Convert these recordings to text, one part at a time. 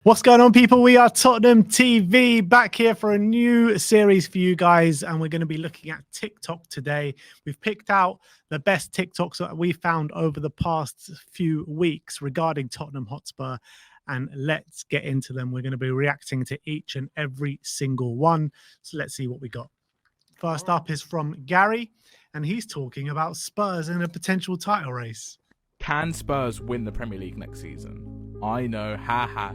What's going on, people? We are Tottenham TV, back here for a new series for you guys, and we're going to be looking at TikTok today. We've picked out the best TikToks that we found over the past few weeks regarding Tottenham Hotspur, and let's get into them. We're going to be reacting to each and every single one, so let's see what we got. First up is from Gary, and he's talking about Spurs in a potential title race. Can Spurs win the Premier League next season? I know,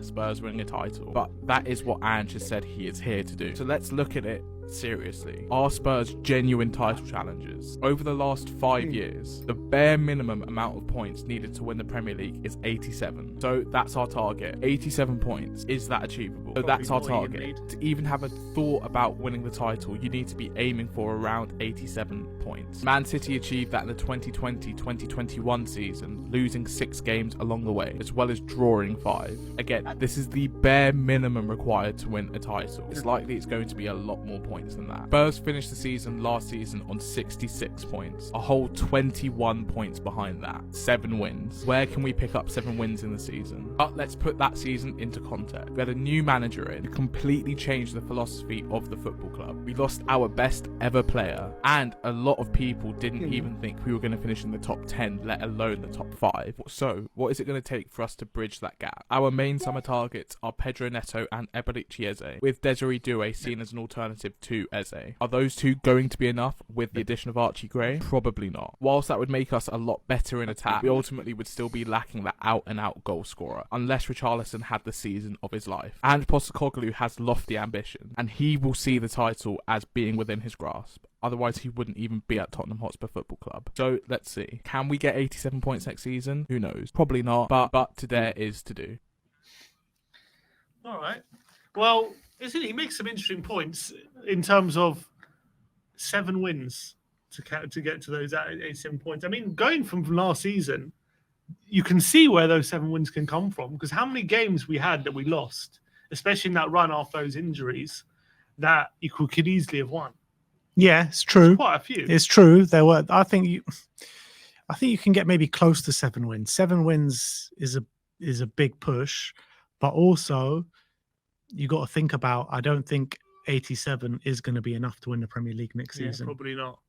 Spurs winning a title. But that is what Ange has said he is here to do. So let's look at it seriously. Are Spurs genuine title challengers? Over the last 5 years, the bare minimum amount of points needed to win the Premier League is 87. So that's our target. 87 points. Is that achievable? So that's our target. To even have a thought about winning the title, you need to be aiming for around 87 points. Man City achieved that in the 2020-2021 season, losing 6 games along the way, as well as drawing 5. Again, this is the bare minimum required to win a title. It's likely it's going to be a lot more points than that. Spurs finished the season last season on 66 points, a whole 21 points behind that. 7 wins. Where can we pick up 7 wins in the season? But let's put that season into context. We had a new manager in who completely changed the philosophy of the football club. We lost our best ever player, and a lot of people didn't even think we were going to finish in the top 10, let alone the top 5. So what is it going to take for us to bridge that gap? Our main summer targets are Pedro Neto and Eberechi Eze, with Desiree Doué seen as an alternative to Eze. Are those two going to be enough with the addition of Archie Gray? Probably not. Whilst that would make us a lot better in attack, we ultimately would still be lacking that out-and-out goal scorer, unless Richarlison had the season of his life. And Postecoglou has lofty ambition, and he will see the title as being within his grasp. Otherwise, he wouldn't even be at Tottenham Hotspur Football Club. So let's see. Can we get 87 points next season? Who knows? Probably not, but to dare is to do. All right. Well, he makes some interesting points in terms of 7 wins to get to those 87 points. I mean, going from last season, you can see where those 7 wins can come from, because how many games we had that we lost, especially in that run after those injuries, that you could easily have won. Yeah, it's true. It's quite a few. It's true. There were. I think you can get maybe close to 7 wins. 7 wins is a big push, but also you got to think about. I don't think 87 is going to be enough to win the Premier League next season. Probably not.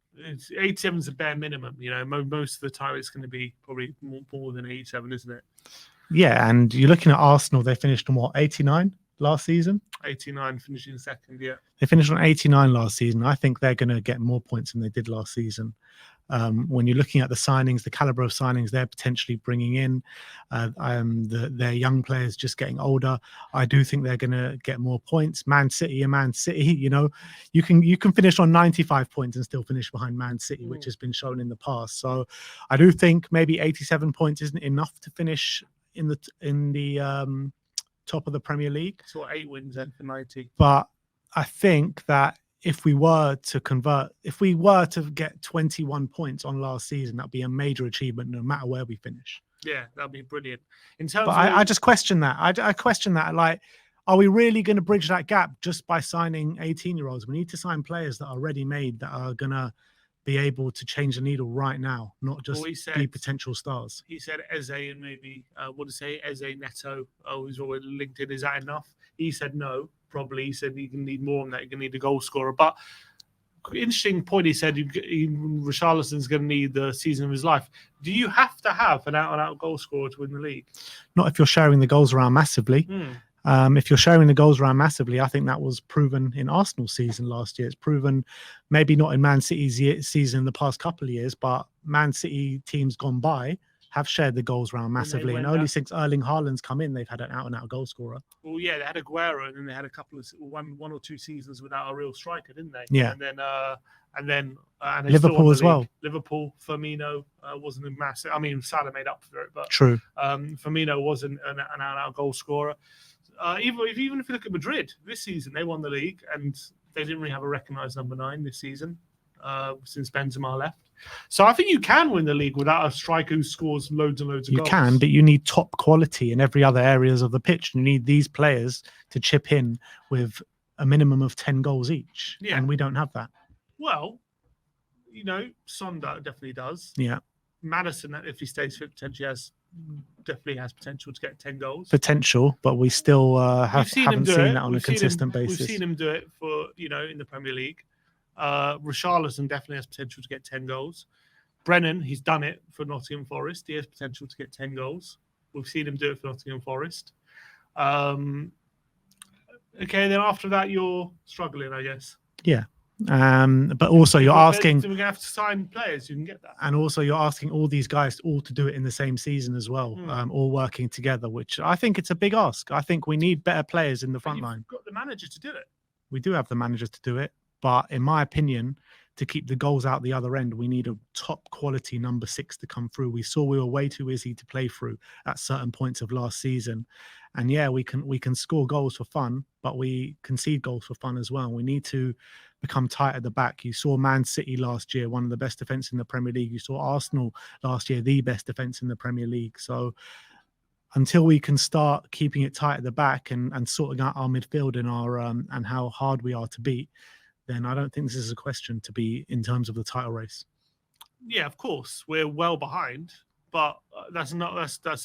87 is the bare minimum. You know, most of the time it's going to be probably more than 87, isn't it? Yeah, and you're looking at Arsenal. They finished on what, 89 last season? 89, finishing second. Yeah, they finished on 89 last season. I think they're going to get more points than they did last season. When you're looking at the signings, the caliber of signings they're potentially bringing in, their young players just getting older, I do think they're going to get more points. Man City, you know, you can finish on 95 points and still finish behind Man City, which has been shown in the past. So I do think maybe 87 points isn't enough to finish in the top of the Premier League. So 8 wins then for 90. But I think that if we were to get 21 points on last season, that'd be a major achievement no matter where we finish. Yeah, that'd be brilliant. In terms, but I just question that. I question that. Like, are we really going to bridge that gap just by signing 18-year-olds? We need to sign players that are ready-made, that are going to be able to change the needle right now, not just be potential stars. He said Eze and maybe Eze Neto. He's already linked in. Is that enough? He said no. Probably. He said you can need more than that. You're going to need a goal scorer. But interesting point. He said Richarlison's going to need the season of his life. Do you have to have an out-and-out goal scorer to win the league? Not if you're sharing the goals around massively. If you're sharing the goals around massively, I think that was proven in Arsenal's season last year. It's proven maybe not in Man City's season in the past couple of years, but Man City teams gone by have shared the goals around massively. And only since Erling Haaland's come in, they've had an out-and-out goal scorer. Well, yeah, they had Aguero, and then they had a couple of one or two seasons without a real striker, didn't they? Yeah. And then Liverpool as well. Liverpool, Firmino wasn't a massive. I mean, Salah made up for it, but true. Firmino wasn't an out-and-out goal scorer. Even if you look at Madrid this season, they won the league and they didn't really have a recognised number 9 this season since Benzema left. So I think you can win the league without a striker who scores loads and loads of goals. You can, but you need top quality in every other areas of the pitch. You need these players to chip in with a minimum of 10 goals each. Yeah. And we don't have that. Well, you know, Son definitely does. Yeah. Maddison, if he stays fit, potentially has definitely has potential to get 10 goals. Potential, but we still haven't seen that on a We've consistent basis. We've seen him do it for, in the Premier League. Richarlison definitely has potential to get 10 goals. Brennan, he's done it for Nottingham Forest. He has potential to get 10 goals. We've seen him do it for Nottingham Forest. Okay, then after that, you're struggling, I guess. Yeah. But also you're asking, we're gonna have to sign players who can get that, and also you're asking all these guys all to do it in the same season as well, all working together, which I think it's a big ask. I think we need better players in the front line. You've got the manager to do it. We do have the manager to do it, but in my opinion, to keep the goals out the other end, we need a top quality number 6 to come through. We saw we were way too easy to play through at certain points of last season. And yeah, we can score goals for fun, but we concede goals for fun as well. We need to become tight at the back. You saw Man City last year, one of the best defense in the Premier League. You saw Arsenal last year, the best defense in the Premier League. So until we can start keeping it tight at the back and sorting out our midfield and our and how hard we are to beat, then I don't think this is a question to be in terms of the title race. Yeah, of course, we're well behind, but that's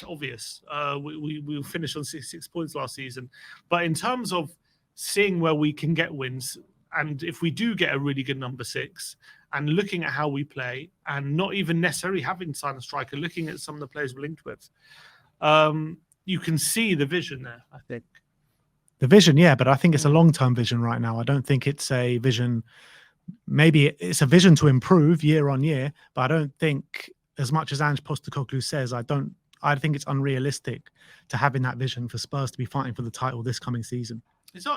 obvious. We finished on 6 points last season, but in terms of seeing where we can get wins, and if we do get a really good number 6, and looking at how we play, and not even necessarily having signed a striker, looking at some of the players we're linked with, you can see the vision there, I think. The vision, yeah, but I think it's a long-term vision right now. I don't think it's a vision. Maybe it's a vision to improve year on year, but I don't think, as much as Ange Postecoglou says, I think it's unrealistic to have in that vision for Spurs to be fighting for the title this coming season. It's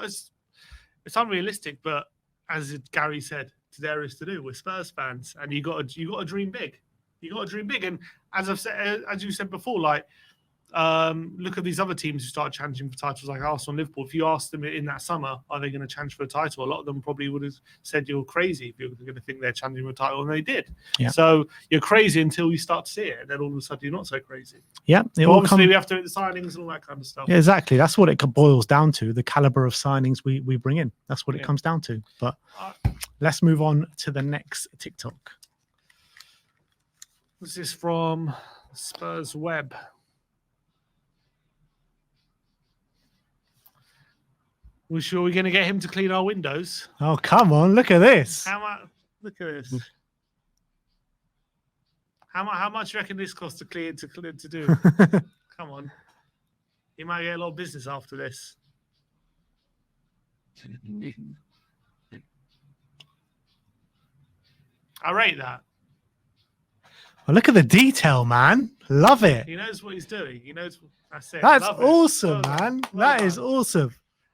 unrealistic, but as Gary said, there is to do. We're Spurs fans, and you got to dream big. You got to dream big, and as you said before, like. Look at these other teams who started challenging for titles like Arsenal and Liverpool. If you asked them in that summer, are they going to challenge for a title? A lot of them probably would have said you're crazy if you're going to think they're challenging for a title, and they did. Yeah. So you're crazy until you start to see it, and then all of a sudden you're not so crazy. Yeah. Obviously, we have to make the signings and all that kind of stuff. Yeah, exactly. That's what it boils down to, the caliber of signings we bring in. That's what it comes down to. But let's move on to the next TikTok. This is from Spurs Web. We're sure we're going to get him to clean our windows. Oh, come on. Look at this. Look at this. How much do you reckon this costs to clean to do? Come on. He might get a lot of business after this. I rate that. Well, look at the detail, man. Love it. He knows what he's doing. He knows. That's it. That's awesome, man. That is awesome.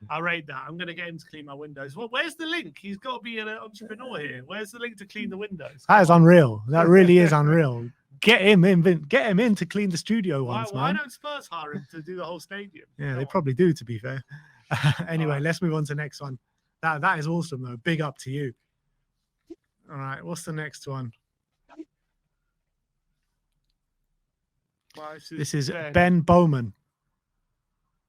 I rate that. I'm going to get him to clean my windows. Well, where's the link? He's got to be an entrepreneur here. Where's the link to clean the windows? That is unreal. That really is unreal. Get him in to clean the studio once, man. Why don't Spurs hire him to do the whole stadium? Yeah, they probably do, to be fair. Anyway, let's move on to the next one. That is awesome, though. Big up to you. All right, what's the next one? Well, this is Ben Bowman.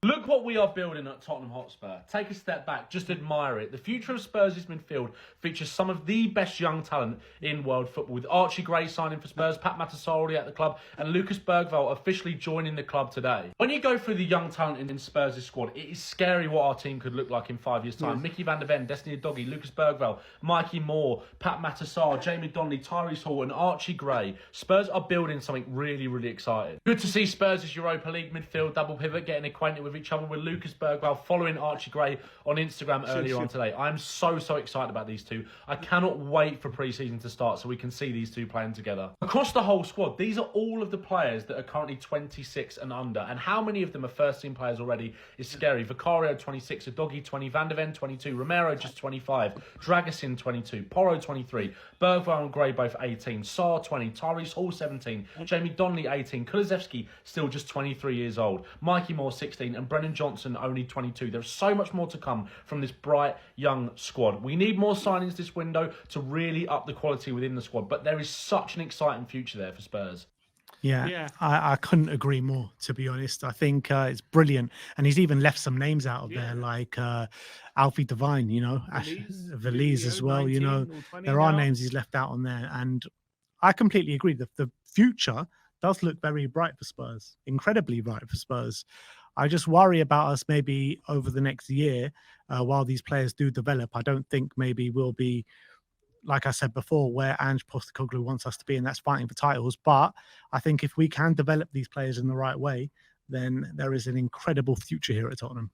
Look what we are building at Tottenham Hotspur. Take a step back, just admire it. The future of Spurs' midfield features some of the best young talent in world football, with Archie Gray signing for Spurs, Pat Matasarri at the club, and Lucas Bergvall officially joining the club today. When you go through the young talent in Spurs' squad, it is scary what our team could look like in 5 years' time. Mickey van der Ven, Destiny Doggy, Lucas Bergvall, Mikey Moore, Pat Matasar, Jamie Donnelly, Tyrese Hall, and Archie Gray. Spurs are building something really, really exciting. Good to see Spurs' Europa League midfield double pivot getting acquainted with each other, with Lucas Bergvall following Archie Gray on Instagram earlier on today. I'm so excited about these two. I cannot wait for pre-season to start so we can see these two playing together. Across the whole squad, these are all of the players that are currently 26 and under, and how many of them are first-team players already is scary. Vicario 26, Adoghi 20, Van der Ven 22, Romero just 25, Dragusin 22, Porro 23, Bergvall and Gray both 18, Sarr 20, Tyrese Hall 17, Jamie Donnelly 18, Kulusevski still just 23 years old, Mikey Moore 16, and Brennan Johnson only 22. There's so much more to come from this bright young squad. We need more signings this window to really up the quality within the squad, but there is such an exciting future there for Spurs. Yeah. I couldn't agree more, to be honest. I think it's brilliant. And he's even left some names out of there, like Alfie Devine, Valise as well, there are names he's left out on there. And I completely agree that the future does look very bright for Spurs, incredibly bright for Spurs. I just worry about us maybe over the next year while these players do develop. I don't think maybe we'll be, like I said before, where Ange Postecoglou wants us to be, and that's fighting for titles. But I think if we can develop these players in the right way, then there is an incredible future here at Tottenham.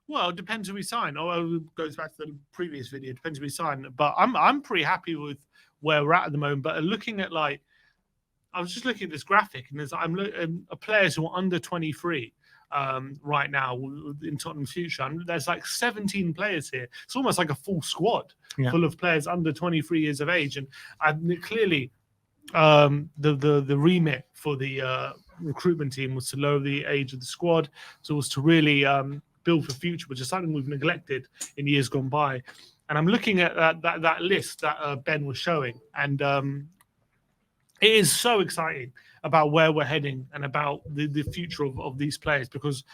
Well, it depends who we sign. Oh, it goes back to the previous video. It depends who we sign. But I'm pretty happy with where we're at the moment. But looking at I was just looking at this graphic, and there's players who are under 23 right now in Tottenham's future. And there's like 17 players here. It's almost like a full squad full of players under 23 years of age. And clearly, the remit for the recruitment team was to lower the age of the squad. So it was to really build for future, which is something we've neglected in years gone by. And I'm looking at that list that Ben was showing, and it is so exciting about where we're heading and about the future of these players, because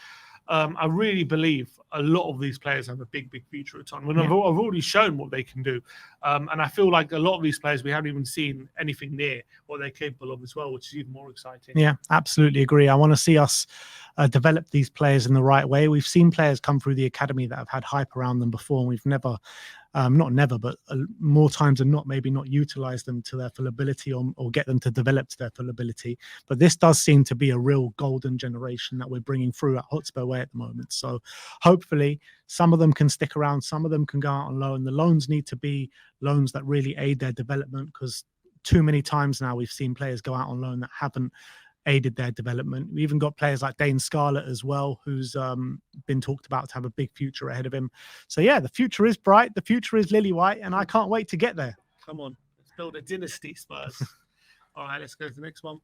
I really believe a lot of these players have a big future at Tottenham. I've already shown what they can do. And I feel like a lot of these players, we haven't even seen anything near what they're capable of as well, which is even more exciting. Yeah, absolutely agree. I want to see us develop these players in the right way. We've seen players come through the academy that have had hype around them before, and we've never, more times than not, maybe not utilized them to their full ability or get them to develop to their full ability. But this does seem to be a real golden generation that we're bringing through at Hotspur Way at the moment. So hopefully some of them can stick around, some of them can go out on loan. The loans need to be loans that really aid their development, because too many times now we've seen players go out on loan that haven't aided their development. We even got players like Dane Scarlett as well, who's been talked about to have a big future ahead of him. So yeah, the future is bright, the future is lily white, and I can't wait to get there. Come on, let's build a dynasty, Spurs. All right, let's go to the next one.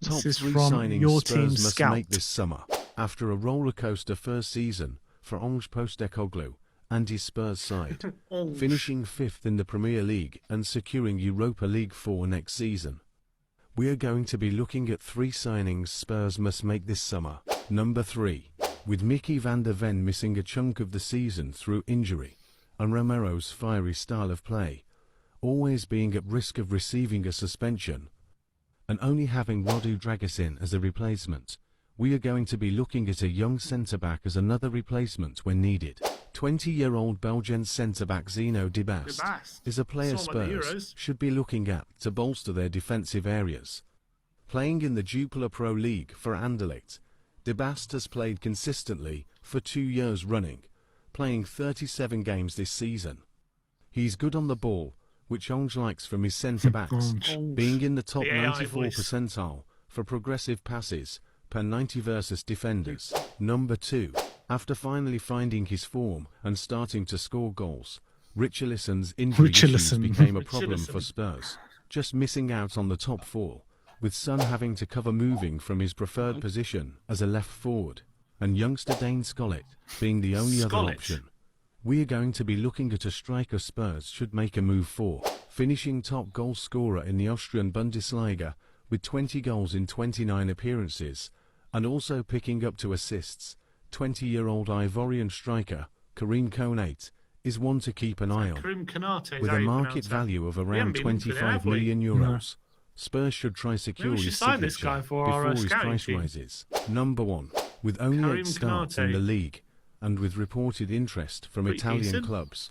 This Top is three from signings your Spurs team must scout. make this summer. After a rollercoaster first season for Ange Postecoglou and his Spurs side, finishing 5th in the Premier League and securing Europa League 4 next season, we are going to be looking at 3 signings Spurs must make this summer. Number 3, with Mickey van der Ven missing a chunk of the season through injury, and Romero's fiery style of play always being at risk of receiving a suspension, and only having Radu Dragusin as a replacement, we are going to be looking at a young centre-back as another replacement when needed. 20-year-old Belgian centre-back Zeno De Bast is a player Spurs should be looking at to bolster their defensive areas. Playing in the Jupiler Pro League for Anderlecht, De Bast has played consistently for 2 years running, playing 37 games this season. He's good on the ball, which Ange likes from his centre-backs, being in the top 94 percentile for progressive passes per 90 versus defenders. Number 2, after finally finding his form and starting to score goals, Richarlison's injury issues became a problem for Spurs, just missing out on the top 4, with Son having to cover moving from his preferred position as a left forward, and youngster Dane Scarlett being the only other option. We are going to be looking at a striker Spurs should make a move for, finishing top goal scorer in the Austrian Bundesliga with 20 goals in 29 appearances, and also picking up 2 assists. 20-year-old Ivorian striker Karim Konate is one to keep an eye on. With a market value of around 25 million euros, Spurs should try secure his signature before his price rises. Number 1, with only 8 starts in the league, and with reported interest from Italian clubs,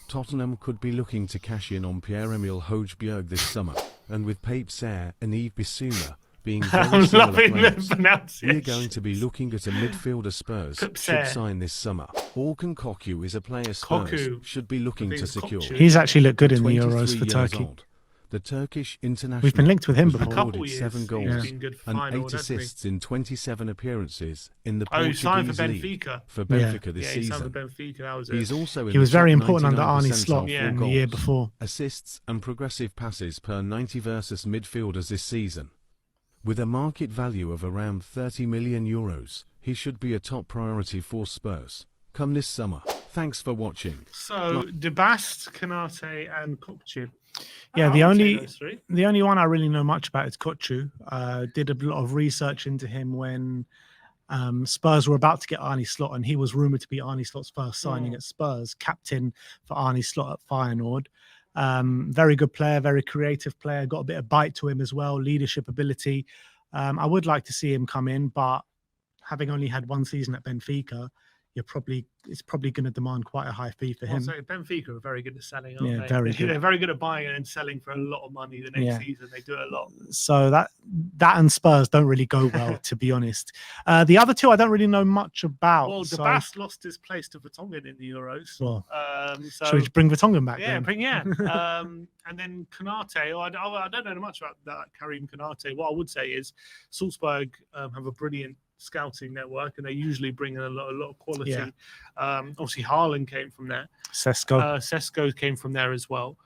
Tottenham could be looking to cash in on Pierre-Emile Højbjerg this summer, and with Pape Sarr and Yves Bissouma being very similar players, we are going to be looking at a midfielder Spurs should sign this summer. Orkun Koku is a player Spurs should be looking to secure. He's actually looked good in the Euros for Turkey. The Turkish international We've been linked with him before. Recorded 7 goals and 8 assists in 27 appearances in the Portuguese league for Benfica this season. He's also he was very important under Arne Slot in the year before. Assists and progressive passes per 90 versus midfielders this season. With a market value of around 30 million euros, he should be a top priority for Spurs come this summer. Thanks for watching. So, De Bast, Konate, and Kokcu. Yeah, the only one I really know much about is Kokcu. Did a lot of research into him when Spurs were about to get Arne Slot, and he was rumoured to be Arne Slot's first signing at Spurs, captain for Arne Slot at Feyenoord. Very good player, very creative player, got a bit of bite to him as well, leadership ability. I would like to see him come in, but having only had one season at Benfica, it's probably going to demand quite a high fee for him. So Benfica are very good at selling, aren't they? Very good. They're very good at buying and selling for a lot of money the next season. They do it a lot. So that and Spurs don't really go well, to be honest. The other two I don't really know much about. Well, so... Dabas lost his place to Vertonghen in the Euros. Well, so should we bring Vertonghen back? Yeah, then? And then Konate. I don't know much about that Karim Konate. What I would say is Salzburg have a brilliant scouting network, and they usually bring in a lot of quality. Yeah. Obviously, Haaland came from there. Sesko came from there as well.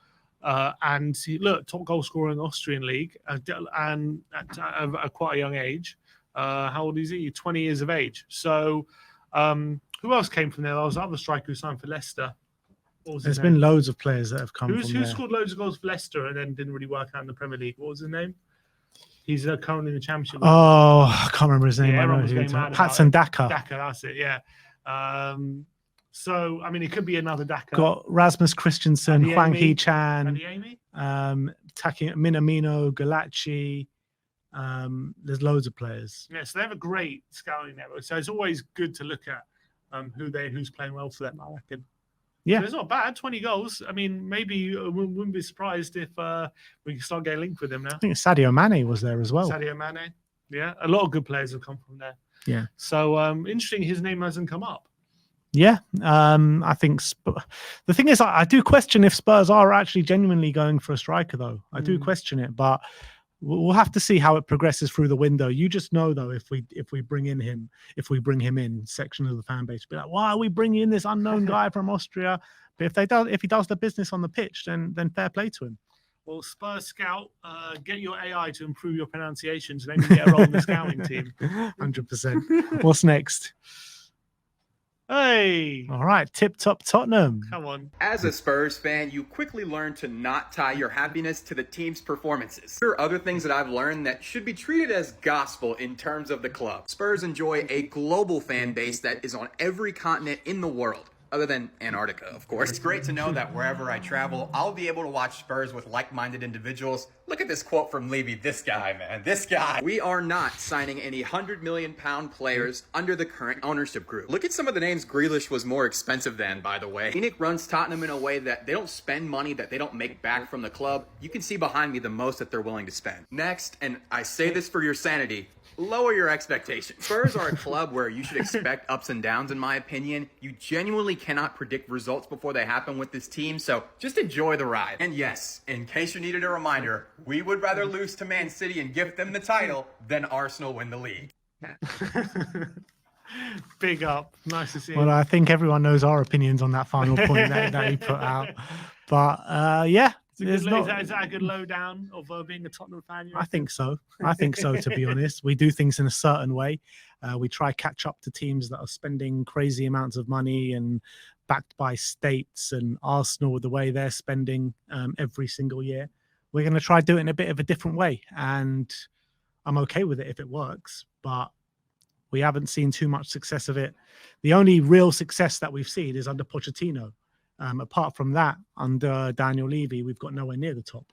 And look, top goal scorer in the Austrian league, and at quite a young age. How old is he? 20 years of age. So, who else came from there? There was another striker who signed for Leicester. There's been loads of players that have come from who there. scored loads of goals for Leicester and then didn't really work out in the Premier League? What was his name? He's currently in the Championship. Oh, I can't remember his name. Yeah, Patson Daka. Daka, that's it. Yeah. So I mean, it could be another Daka. Got Rasmus Christensen, Hwang Hee-chan, Minamino, Galacci. There's loads of players. Yeah, so they have a great scouting network. So it's always good to look at who's playing well for them, I reckon. Yeah, so it's not bad. 20 goals. I mean, maybe wouldn't be surprised if we can start getting linked with him now. I think Sadio Mane was there as well. Sadio Mane. Yeah, a lot of good players have come from there. Yeah. So interesting, his name hasn't come up. Yeah, I think the thing is, I do question if Spurs are actually genuinely going for a striker, though. I do question it, but we'll have to see how it progresses through the window. You just know, though, if we bring him in, section of the fan base will be like, why are we bringing in this unknown guy from Austria? But if he does the business on the pitch, then fair play to him. Well, Spurs Scout, get your AI to improve your pronunciations and maybe get a role in the scouting team. 100%. What's next? Hey! All right, tip-top Tottenham. Come on. As a Spurs fan, you quickly learn to not tie your happiness to the team's performances. There are other things that I've learned that should be treated as gospel in terms of the club. Spurs enjoy a global fan base that is on every continent in the world. Other than Antarctica, of course. It's great to know that wherever I travel, I'll be able to watch Spurs with like-minded individuals. Look at this quote from Levy. This guy, man. This guy. We are not signing any £100 million players under the current ownership group. Look at some of the names Grealish was more expensive than, by the way. Enoch runs Tottenham in a way that they don't spend money that they don't make back from the club. You can see behind me the most that they're willing to spend. Next, and I say this for your sanity, lower your expectations. Spurs are a club where you should expect ups and downs, in my opinion. You genuinely cannot predict results before they happen with this team, so just enjoy the ride. And yes, in case you needed a reminder, we would rather lose to Man City and gift them the title than Arsenal win the league. Big up. Nice to see you. Well, I think everyone knows our opinions on that final point that he put out. But yeah. Is that a good lowdown of being a Tottenham fan? I think so. To be honest. We do things in a certain way. We try catch up to teams that are spending crazy amounts of money and backed by states, and Arsenal, the way they're spending every single year. We're going to try do it in a bit of a different way. And I'm okay with it if it works, but we haven't seen too much success of it. The only real success that we've seen is under Pochettino. Apart from that, under Daniel Levy, we've got nowhere near the top.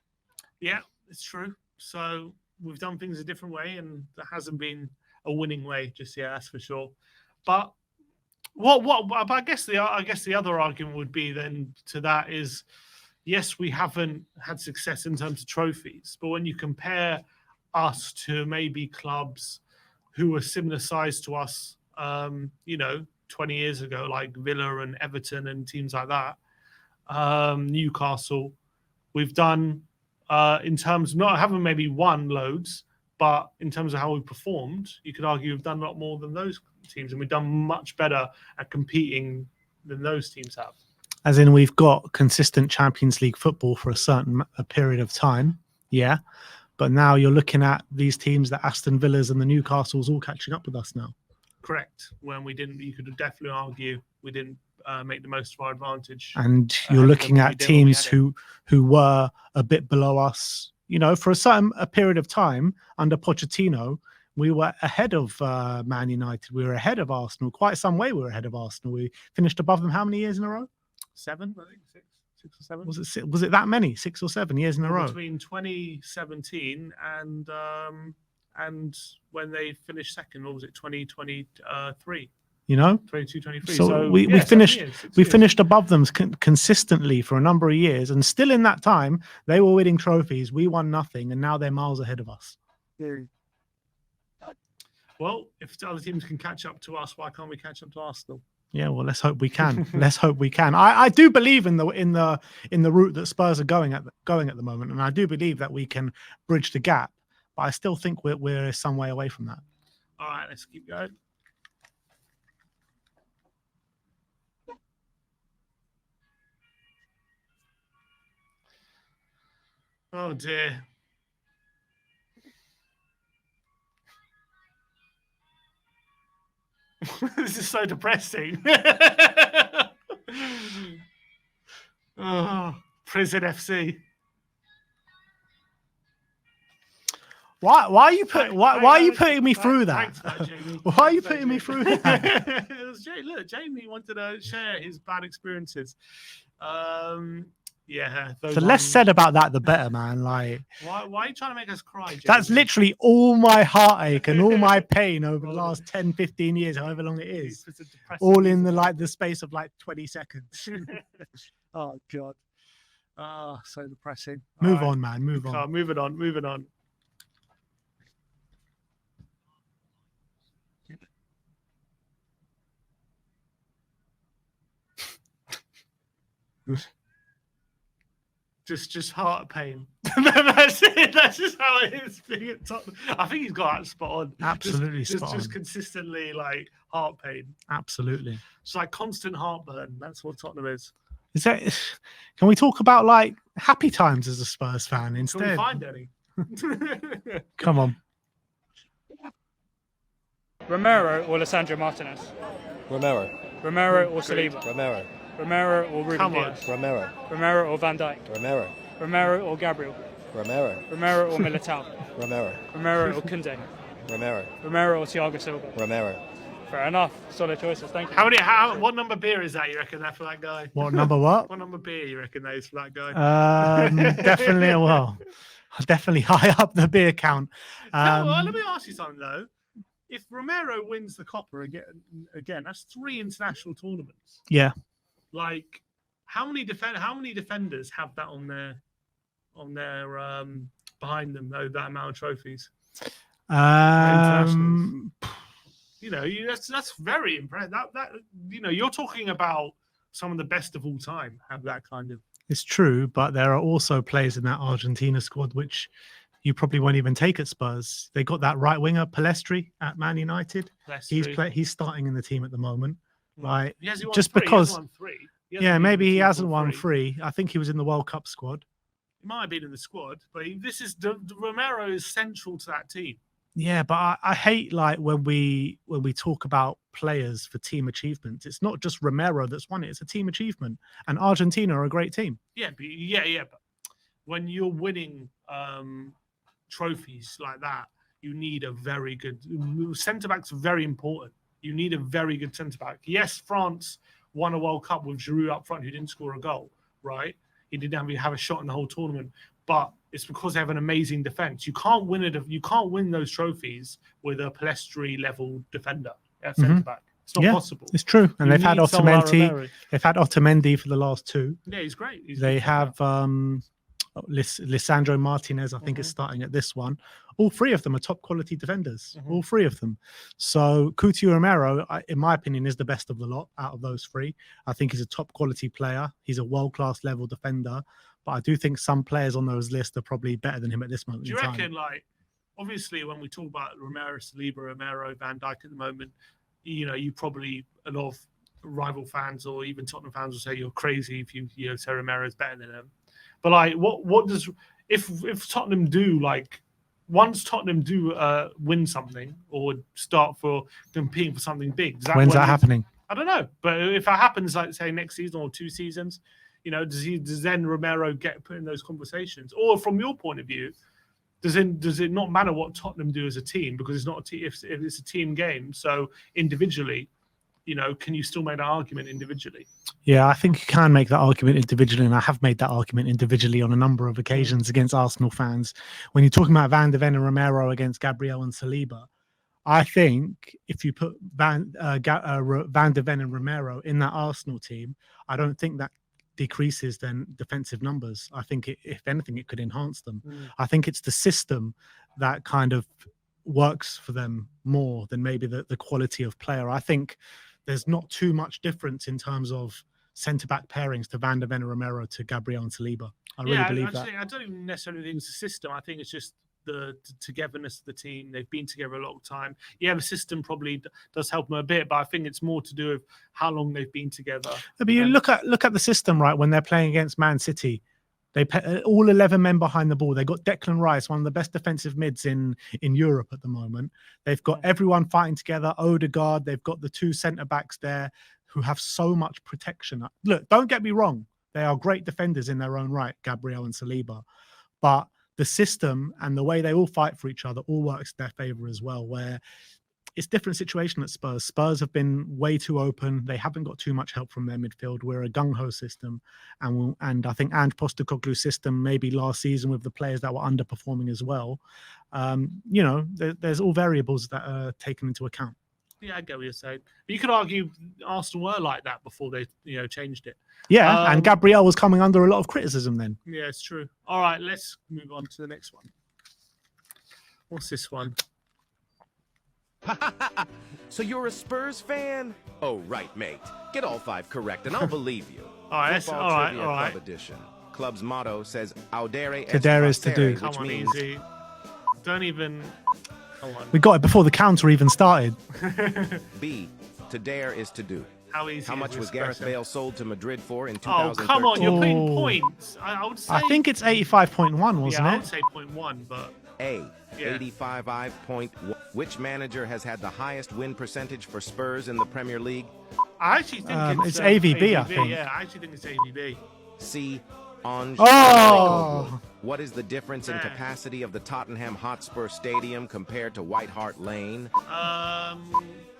Yeah, it's true. So we've done things a different way, and there hasn't been a winning way just yet. That's for sure. But I guess the other argument would be then to that is, yes, we haven't had success in terms of trophies, but when you compare us to maybe clubs who are similar size to us, 20 years ago, like Villa and Everton and teams like that, Newcastle, we've done in terms of haven't maybe won loads, but in terms of how we performed, you could argue we've done a lot more than those teams, and we've done much better at competing than those teams have. As in, we've got consistent Champions League football for a period of time, yeah. But now you're looking at these teams, the Aston Villas and the Newcastles, all catching up with us now. Correct. When we didn't, you could definitely argue we didn't make the most of our advantage. And you're looking at teams who were a bit below us. For a period of time under Pochettino, we were ahead of Man United. We were ahead of Arsenal. Quite some way we were ahead of Arsenal. We finished above them how many years in a row? 7, I think, 6. 6 or 7. Was it that many? 6 or 7 years in a row? Between 2017 and when they finished second, or was it 2023? You know, 22, 23. so yeah, we 7 finished years, 6 we years. finished above them consistently for a number of years, and still in that time they were winning trophies. We won nothing, and now they're miles ahead of us. Well, if the other teams can catch up to us, why can't we catch up to Arsenal? Yeah, well, let's hope we can. Let's hope we can. I do believe in the route that Spurs are going at the moment, and I do believe that we can bridge the gap. But I still think we're some way away from that. All right, let's keep going. Oh dear. This is so depressing. Oh, Prison FC. Why are you putting me through that? Thanks for that, Jamie. Why are you putting me through that? Look, Jamie wanted to share his bad experiences. Yeah. The less said about that, the better, man. Like, why are you trying to make us cry, Jamie? that's literally all my heartache and all my pain over the last 10, 15 years, however long it is. All in the space of 20 seconds. Oh God. Oh, so depressing. Move on, man. Move on. Moving on. Just heart pain. That's it. That's just how it is being at Tottenham. I think he's got that spot on. Absolutely spot on. Just consistently heart pain. Absolutely. It's like constant heartburn. That's what Tottenham is. Is that? Can we talk about happy times as a Spurs fan instead? Can we find any? Come on. Romero or Lisandro Martinez? Romero. Romero or Saliba? Romero. Romero or Ruben Come on. Dias? Romero. Romero or Van Dijk? Romero. Romero or Gabriel? Romero. Romero or Militao? Romero. Romero or Koundé? Romero. Romero or Thiago Silva? Romero. Fair enough. Solid choices. Thank you. What number beer is that you reckon that for that guy? What number? What? What number beer you reckon that is for that guy? Definitely. Well, definitely high up the beer count. Let me ask you something though. If Romero wins the Copper again, that's 3 international tournaments. Yeah. How many defenders have that on their behind them though, that amount of trophies? That's very impressive. That you're talking about some of the best of all time have that kind of. It's true, but there are also players in that Argentina squad which you probably won't even take at Spurs. They got that right winger Palestri at Man United. He's starting in the team at the moment. Right, just because. Maybe he hasn't won 3. I think he was in the World Cup squad. He might have been in the squad, but Romero is central to that team. Yeah, but I hate when we talk about players for team achievements. It's not just Romero that's won it; it's a team achievement. And Argentina are a great team. Yeah, but when you're winning trophies like that, you need a very good centre back's very important. You need a very good centre back. Yes, France won a World Cup with Giroud up front, who didn't score a goal. Right, he didn't have a shot in the whole tournament, but it's because they have an amazing defense. You can't win those trophies with a Palestri level defender at centre back. It's not possible. It's true. And they've had Otamendi. They've had Otamendi for the last 2. Yeah, he's great. They have Lisandro Martinez, I think, is starting at this one. All 3 of them are top quality defenders. All 3 of them. So Coutinho Romero, in my opinion, is the best of the lot out of those 3. I think he's a top quality player. He's a world-class level defender. But I do think some players on those lists are probably better than him at this moment. Do you reckon, obviously, when we talk about Romero, Saliba, Romero, Van Dijk at the moment, you probably, a lot of rival fans or even Tottenham fans will say you're crazy if you say Romero is better than him. But what does if Tottenham do once Tottenham do win something or start for competing for something big? When's that happening? I don't know, but if that happens, say next season or 2 seasons. Does then Romero get put in those conversations? Or from your point of view, does it not matter what Tottenham do as a team because it's not a team, if it's a team game? So individually, can you still make an argument individually? Yeah, I think you can make that argument individually, and I have made that argument individually on a number of occasions against Arsenal fans. When you're talking about Van de Ven and Romero against Gabriel and Saliba, I think if you put Van de Ven and Romero in that Arsenal team, I don't think that decreases then defensive numbers. I think if anything, it could enhance them. I think it's the system that kind of works for them more than maybe the quality of player. I think there's not too much difference in terms of centre-back pairings to Van de Ven and Romero to Gabriel and Saliba. I really believe that. I don't even necessarily think it's a system. I think it's just the togetherness of the team. They've been together a long time. Yeah, the system probably does help them a bit, but I think it's more to do with how long they've been together. But you look at the system, right? When they're playing against Man City, they all 11 men behind the ball. They got Declan Rice, one of the best defensive mids in Europe at the moment. They've got everyone fighting together. Odegaard. They've got the two centre backs there who have so much protection. Look, don't get me wrong. They are great defenders in their own right, Gabriel and Saliba, but the system and the way they all fight for each other all works in their favour as well, where it's a different situation at Spurs. Spurs have been way too open. They haven't got too much help from their midfield. We're a gung-ho system. And I think Ange Postecoglou's system, maybe last season with the players that were underperforming as well, there's all variables that are taken into account. Yeah, I get what you're saying. But you could argue Arsenal were like that before they, changed it. Yeah, and Gabriel was coming under a lot of criticism then. Yeah, it's true. All right, let's move on to the next one. What's this one? So you're a Spurs fan? Oh, right, mate. Get all 5 correct, and I'll believe you. All right, Football Trivia all right. Club Edition. Club's motto says "Audere Cadere is to do." which Come on, means easy. Don't even. Come on. We got it before the counter even started. B. To dare is to do. How easy? How is much this was Gareth question? Bale sold to Madrid for in Oh, 2013? come on! You're putting Oh. points. I would say. I think it's 85.1, wasn't yeah, I it? would say 0.1, but A. Yeah. 85.1. Which manager has had the highest win percentage for Spurs in the Premier League? I actually think It's AVB, I think. Yeah, I actually think it's AVB. C. Ange. Oh! What is the difference in Man. capacity of the Tottenham Hotspur Stadium compared to White Hart Lane?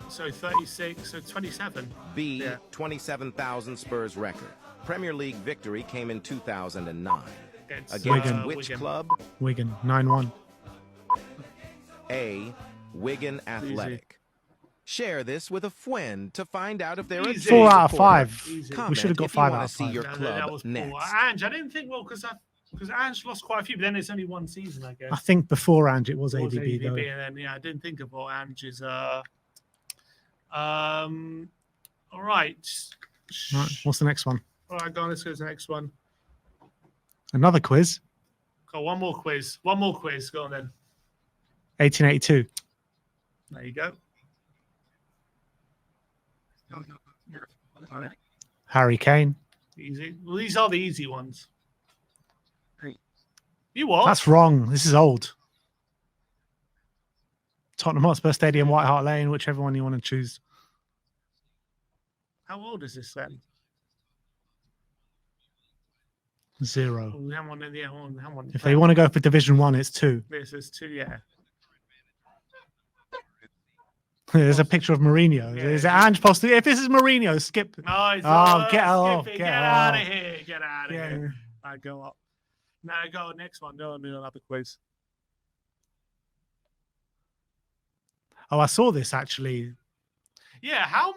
So 36, so 27. B. Yeah. 27,000 Spurs record. Premier League victory came in 2009. Against Wigan. which Wigan. club? Wigan, 9-1. A. Wigan Athletic. Share this with a friend to find out if they're a Easy. 4 out of supporter. 5. Easy. We Comment should have got if you 5 wanna out of see 5. your That club was next. poor. Ange, I didn't think, because Ange lost quite a few, but then it's only one season, I guess. I think before Ange it was It was AVB, though. and then I didn't think of what Ange's. All right. Right, what's the next one? All right, go on. Let's go to the next one. Another quiz. Got one more quiz. One more quiz. Go on then. 1882. There you go. Harry Kane. Easy. Well, these are the easy ones. You what? That's wrong. This is old. Tottenham Hotspur Stadium, White Hart Lane, whichever one you want to choose. How old is this then? 0. Oh, hang on, yeah, hang on. If they want to go for Division 1, it's 2. This is 2, yeah. There's a picture of Mourinho. Yeah. Is it Ange Postecoglou? If this is Mourinho, skip. No, it's Get off. Get Get out of off. here. Get out of Yeah. here. I go up. Now go next one. No, another quiz. Oh, I saw this actually. Yeah, how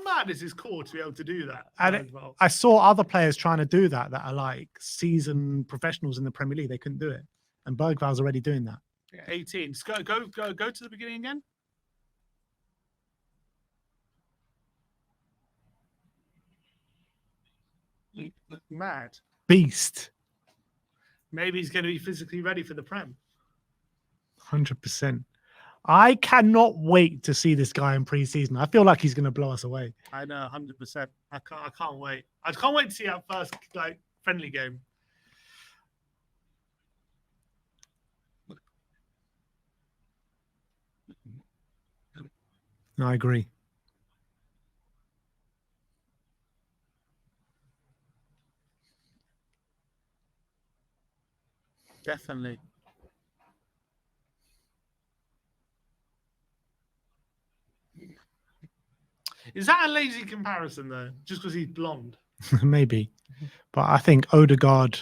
mad is his core to be able to do that? And as well? I saw other players trying to do that are like seasoned professionals in the Premier League. They couldn't do it. And Bergval's already doing that. Yeah, 18. Just go to the beginning again. You look mad. Beast. Maybe he's going to be physically ready for the Prem. 100%. I cannot wait to see this guy in pre-season. I feel like he's going to blow us away. I know, 100%. I can't wait. I can't wait to see our first friendly game. I agree. Definitely. Is that a lazy comparison though? Just because he's blonde? Maybe, but I think Odegaard.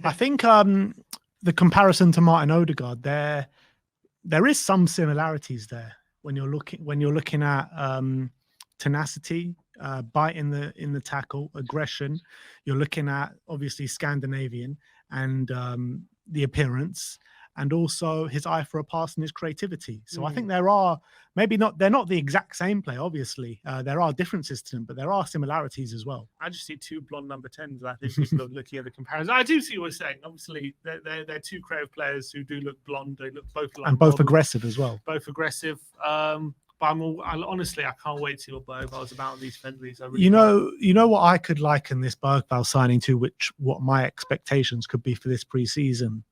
I think the comparison to Martin Odegaard, there is some similarities there when you're looking at tenacity, bite in the tackle, aggression. You're looking at obviously Scandinavian and the appearance, and also his eye for a pass and his creativity. So I think they're not the exact same play. Obviously, there are differences to them, but there are similarities as well. I just see two blonde number 10s. I think people are looking at the comparison. I do see what you're saying. Obviously, they're two creative players who do look blonde. They look both like And both models, aggressive as well. Both aggressive. But honestly, I can't wait to see what Bergvall's about these friendlies. You know what I could liken this Bergvall signing to, what my expectations could be for this pre-season,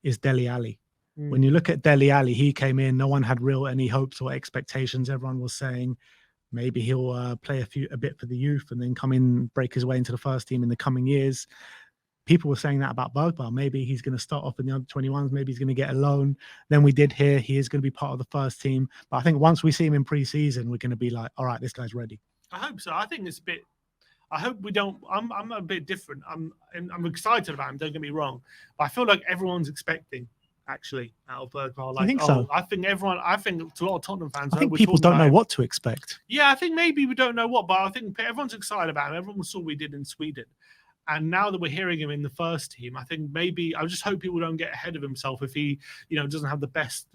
is Dele Alli. When you look at Dele Alli, he came in, no one had any hopes or expectations. Everyone was saying maybe he'll play a bit for the youth and then come in, break his way into the first team in the coming years. People were saying that about Bergvall. Maybe he's going to start off in the under 21s. Maybe he's going to get a loan. Then we did hear he is going to be part of the first team. But I think once we see him in pre-season, we're going to be like, all right, this guy's ready. I hope so. I think it's a bit. I hope we don't. I'm a bit different. I'm excited about him. Don't get me wrong, but I feel like everyone's expecting actually out of Bergvall. Like, I think so. I think everyone. I think a lot of Tottenham fans. I think people don't know what to expect. Yeah, I think maybe we don't know what, but I think everyone's excited about him. Everyone saw what we did in Sweden. And now that we're hearing him in the first team, I think maybe I just hope people don't get ahead of himself if he, doesn't have the best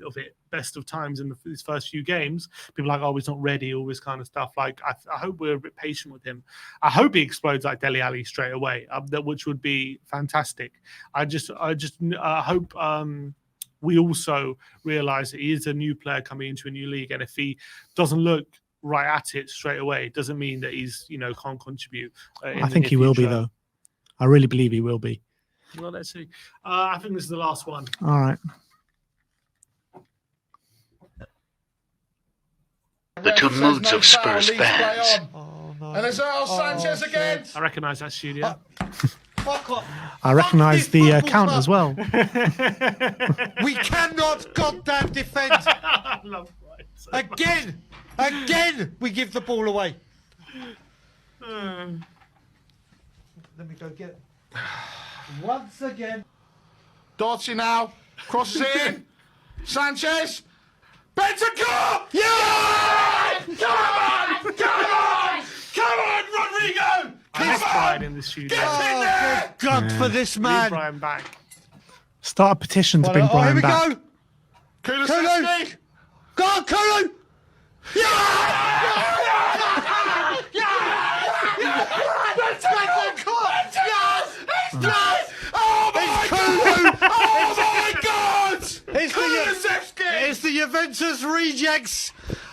of times in his first few games. People are like, oh, he's not ready, all this kind of stuff. Like, I hope we're a bit patient with him. I hope he explodes like Dele Alli straight away, which would be fantastic. I just hope we also realize that he is a new player coming into a new league, and if he doesn't look right at it straight away, it doesn't mean that he's can't contribute. I think he will be though. I really believe he will be. Well, let's see. I think this is the last one. All right. The two moods of Spurs fans. And there's Earl Sanchez again. I recognise that studio. I recognise the count as well. We cannot goddamn defend. I love Brian so Again, we give the ball away. Let me go get it. Once again. Dorsey now. Crosses in. Sanchez. Bentancur! Yeah! Come on! Come on! Come on, Rodrigo! I miss Brian in the studio. Get in there! God for this Bring man. Brian back. Start a petition to bring Brian back. Here we go. Kulusevski! Go on, Kulu! Oh my God! Oh my God! It's the Juventus rejects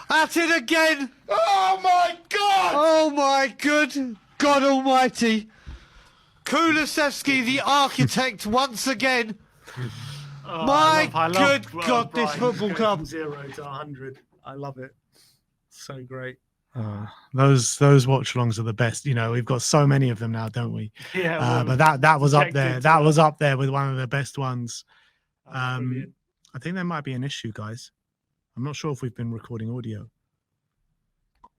at it again. Oh my God! Oh my good God Almighty! Kulusevski, the architect, once again. Oh, My I love good Brian God, this football going club. from 0 to 100. I love it. So great. Those watch-alongs are the best. We've got so many of them now, don't we? Yeah. But that was up there. Protected, That was up there with one of the best ones. Brilliant. I think there might be an issue, guys. I'm not sure if we've been recording audio.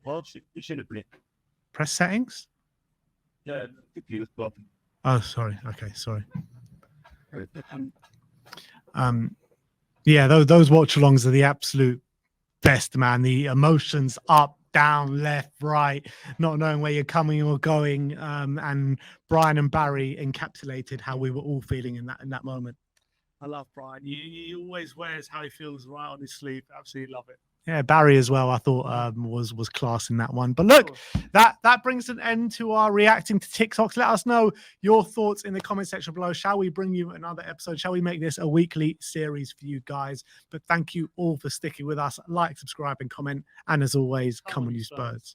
Well, you should have been. Press settings? Yeah, Oh, sorry. Okay, sorry. Yeah, those watch-alongs are the absolute best, man. The emotions up, down, left, right, not knowing where you're coming or going. And Brian and Barry encapsulated how we were all feeling in that moment. I love Brian. He always wears how he feels right on his sleeve. Absolutely love it. Yeah, Barry as well, I thought was class in that one. But look, that brings an end to our reacting to TikToks. Let us know your thoughts in the comment section below. Shall we bring you another episode? Shall we make this a weekly series for you guys? But thank you all for sticking with us. Like, subscribe, and comment. And as always, come on, you Spurs.